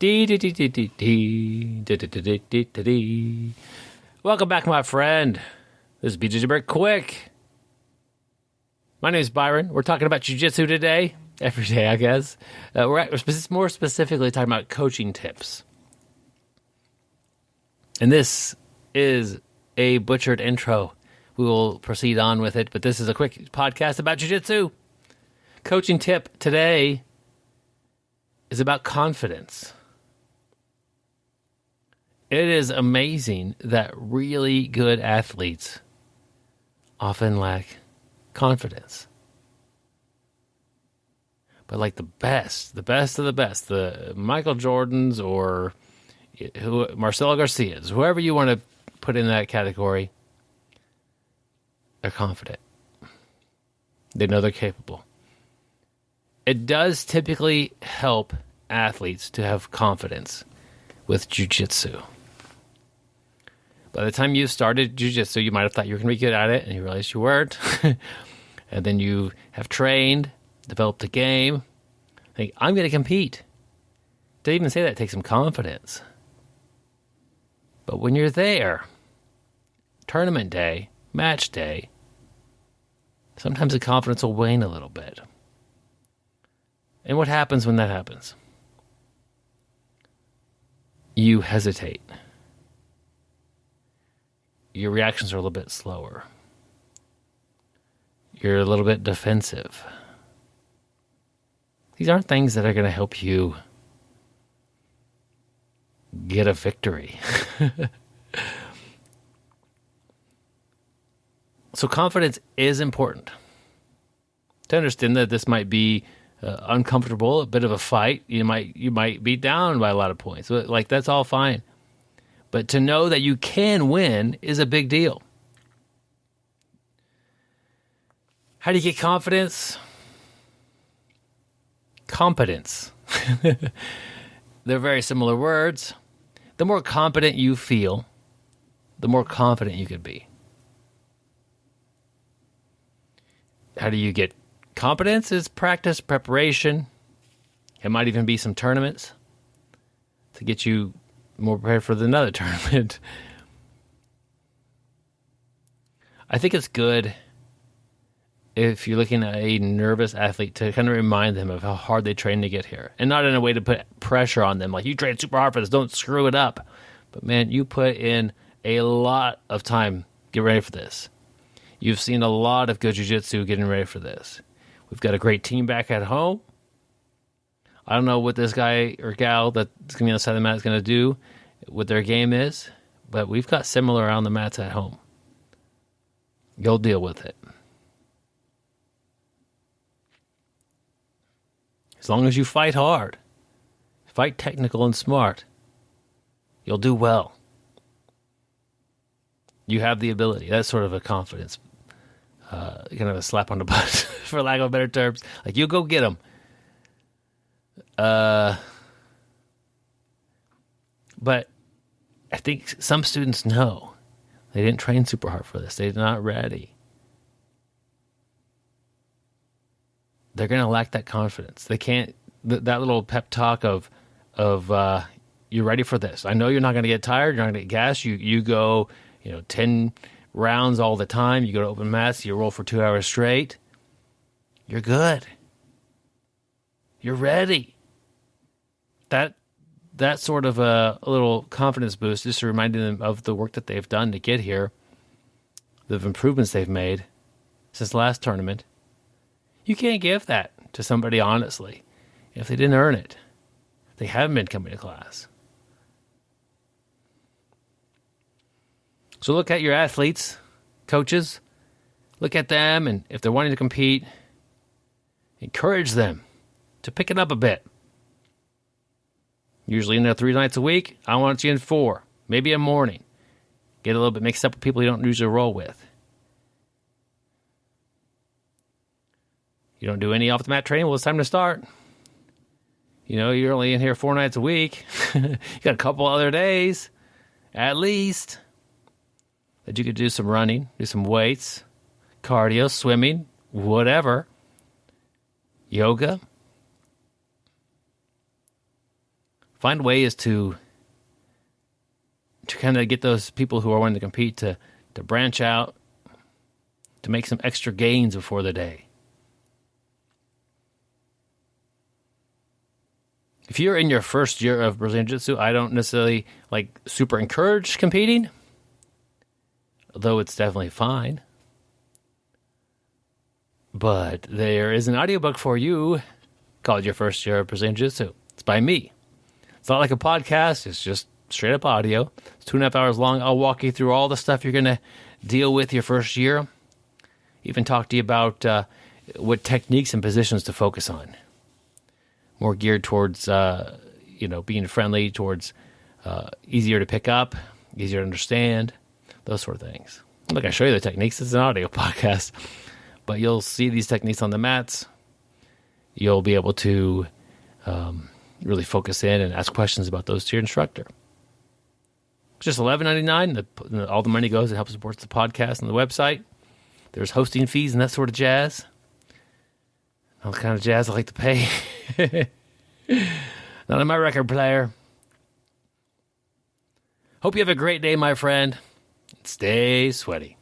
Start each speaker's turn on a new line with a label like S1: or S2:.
S1: Welcome back, my friend. This is BjjBrick Quick. My name is Byron. We're talking about jiu-jitsu today. Every day, I guess. We're more specifically talking about coaching tips. And this is a butchered intro. We will proceed on with it, but this is a quick podcast about jiu-jitsu. Coaching tip today is about confidence. It is amazing that really good athletes often lack confidence. But like the best of the best, the Michael Jordans or Marcelo Garcias, whoever you want to put in that category, they're confident. They know they're capable. It does typically help athletes to have confidence with jiu-jitsu. By the time you started jiu-jitsu, you might have thought you were going to be good at it, and you realized you weren't. And then you have trained, developed a game, think, I'm going to compete. To even say that takes some confidence. But when you're there, tournament day, match day, sometimes the confidence will wane a little bit. And what happens when that happens? You hesitate. Your reactions are a little bit slower. You're a little bit defensive. These aren't things that are going to help you get a victory. So confidence is important. To understand that this might be uncomfortable, a bit of a fight, you might be down by a lot of points. Like, that's all fine. But to know that you can win is a big deal. How do you get confidence? Competence. They're very similar words. The more competent you feel, the more confident you could be. How do you get competence? Is practice, preparation. It might even be some tournaments to get you more prepared for another tournament. I think it's good if you're looking at a nervous athlete to kind of remind them of how hard they train to get here. And not in a way to put pressure on them, like, you train super hard for this, don't screw it up. But man, you put in a lot of time, get ready for this. You've seen a lot of good jiu-jitsu getting ready for this. We've got a great team back at home. I don't know what this guy or gal that's going to be on the side of the mat is going to do, what their game is, but we've got similar on the mats at home. You'll deal with it. As long as you fight hard, fight technical and smart, you'll do well. You have the ability. That's sort of a confidence, kind of a slap on the butt, for lack of better terms. Like, you go get them. But I think some students know they didn't train super hard for this. They're not ready. They're going to lack that confidence. They can't, that little pep talk of you're ready for this. I know you're not going to get tired. You're not going to get gassed. You go, 10 rounds all the time. You go to open mats. You roll for 2 hours straight. You're good. You're ready. That sort of a little confidence boost, just reminding them of the work that they've done to get here, the improvements they've made since the last tournament. You can't give that to somebody honestly if they didn't earn it. They haven't been coming to class. So look at your athletes, coaches. Look at them, and if they're wanting to compete, encourage them to pick it up a bit. Usually in there 3 nights a week. I want you in 4, maybe a morning. Get a little bit mixed up with people you don't usually roll with. You don't do any off-the-mat training? Well, it's time to start. You're only in here 4 nights a week. You got a couple other days, at least, that you could do some running, do some weights, cardio, swimming, whatever, yoga. find ways to kind of get those people who are wanting to compete to branch out, to make some extra gains before the day. If you're in your first year of Brazilian Jiu-Jitsu, I don't necessarily super encourage competing, although it's definitely fine. But there is an audiobook for you called Your First Year of Brazilian Jiu-Jitsu. It's by me. It's not like a podcast. It's just straight up audio. It's 2.5 hours long. I'll walk you through all the stuff you're going to deal with your first year. Even talk to you about what techniques and positions to focus on. More geared towards, being friendly, towards easier to pick up, easier to understand, those sort of things. Look, I show you the techniques. It's an audio podcast. But you'll see these techniques on the mats. You'll be able to really focus in and ask questions about those to your instructor. It's just $11.99. All the money goes and helps support the podcast and the website. There's hosting fees and that sort of jazz. All the kind of jazz I like to pay. Not on my record player. Hope you have a great day, my friend. Stay sweaty.